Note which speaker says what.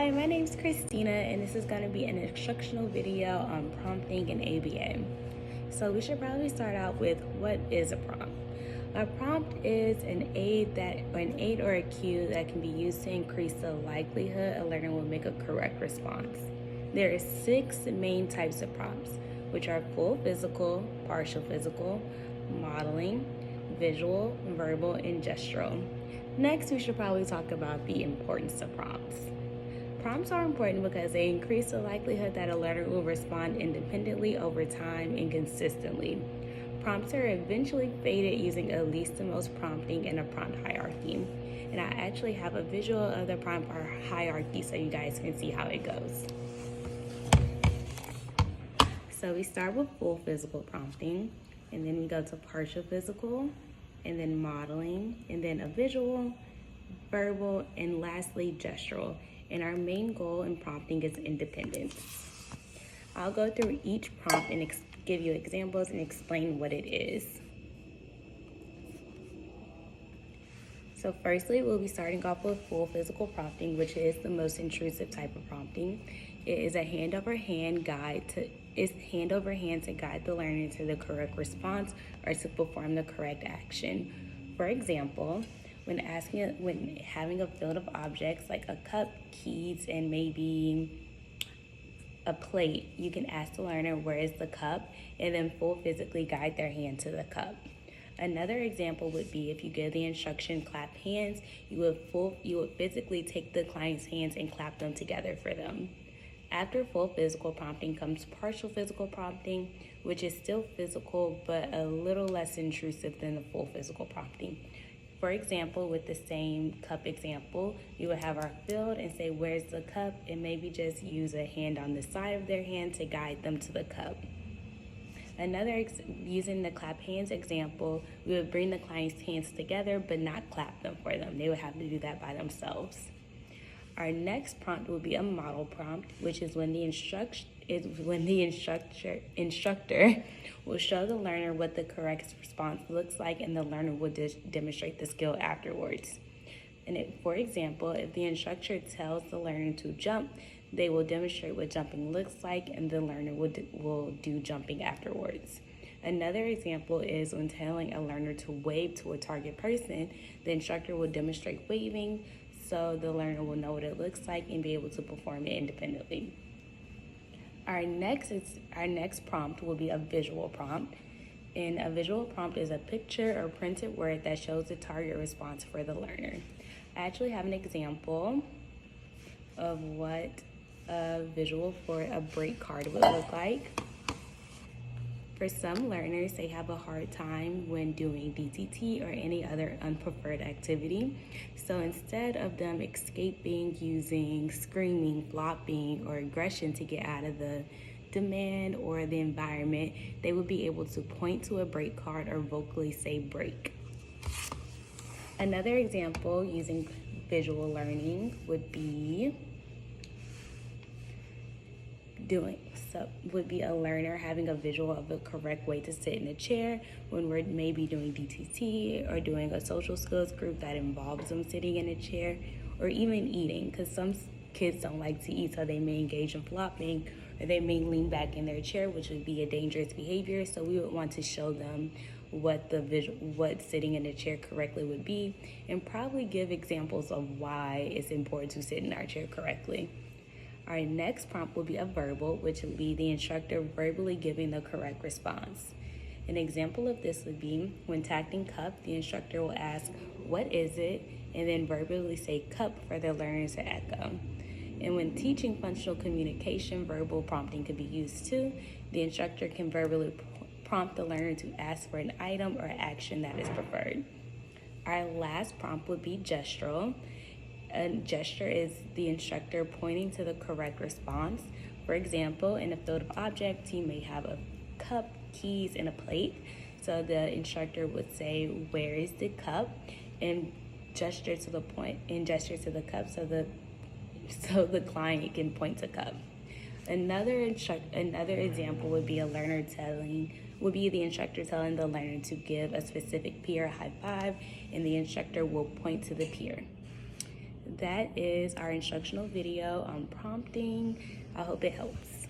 Speaker 1: Hi, my name is Christina, and this is going to be an instructional video on prompting in ABA. So we should probably start out with what is a prompt. A prompt is an aid or a cue that can be used to increase the likelihood a learner will make a correct response. There are 6 main types of prompts, which are full physical, partial physical, modeling, visual, verbal, and gestural. Next, we should probably talk about the importance of prompts. Prompts are important because they increase the likelihood that a learner will respond independently over time and consistently. Prompts are eventually faded using a least to most prompting in a prompt hierarchy. And I actually have a visual of the prompt hierarchy so you guys can see how it goes. So we start with full physical prompting, and then we go to partial physical, and then modeling, and then a visual, verbal, and lastly gestural. And our main goal in prompting is independence. I'll go through each prompt and give you examples and explain what it is. So firstly, we'll be starting off with full physical prompting, which is the most intrusive type of prompting. It is a hand-over-hand to guide the learner to the correct response or to perform the correct action. For example, when having a field of objects like a cup, keys, and maybe a plate, you can ask the learner where is the cup and then full physically guide their hand to the cup. Another example would be if you give the instruction clap hands, you would physically take the client's hands and clap them together for them. After full physical prompting comes partial physical prompting, which is still physical but a little less intrusive than the full physical prompting. For example, with the same cup example, you would have our field and say, where's the cup? And maybe just use a hand on the side of their hand to guide them to the cup. Using the clap hands example, we would bring the client's hands together but not clap them for them. They would have to do that by themselves. Our next prompt will be a model prompt, which is when the instructor will show the learner what the correct response looks like, and the learner will demonstrate the skill afterwards. For example, if the instructor tells the learner to jump, they will demonstrate what jumping looks like, and the learner will do jumping afterwards. Another example is when telling a learner to wave to a target person, the instructor will demonstrate waving, so the learner will know what it looks like and be able to perform it independently. Our next prompt will be a visual prompt. And a visual prompt is a picture or printed word that shows the target response for the learner. I actually have an example of what a visual for a break card would look like. For some learners, they have a hard time when doing DTT or any other unpreferred activity. So instead of them escaping using screaming, flopping, or aggression to get out of the demand or the environment, they would be able to point to a break card or vocally say break. Another example using visual learning would be a learner having a visual of the correct way to sit in a chair when we're maybe doing DTT or doing a social skills group that involves them sitting in a chair, or even eating, because some kids don't like to eat, so they may engage in flopping or they may lean back in their chair, which would be a dangerous behavior. So we would want to show them what sitting in a chair correctly would be, and probably give examples of why it's important to sit in our chair correctly. Our next prompt will be a verbal, which will be the instructor verbally giving the correct response. An example of this would be when tacking cup, the instructor will ask, what is it? And then verbally say cup for the learners to echo. And when teaching functional communication, verbal prompting could be used too. The instructor can verbally prompt the learner to ask for an item or action that is preferred. Our last prompt would be gestural. A gesture is the instructor pointing to the correct response. For example, in a field of objects, you may have a cup, keys, and a plate. So the instructor would say, where is the cup? And gesture to the cup so the client can point to cup. Another example would be the instructor telling the learner to give a specific peer a high five, and the instructor will point to the peer. that is our instructional video on prompting. I hope it helps.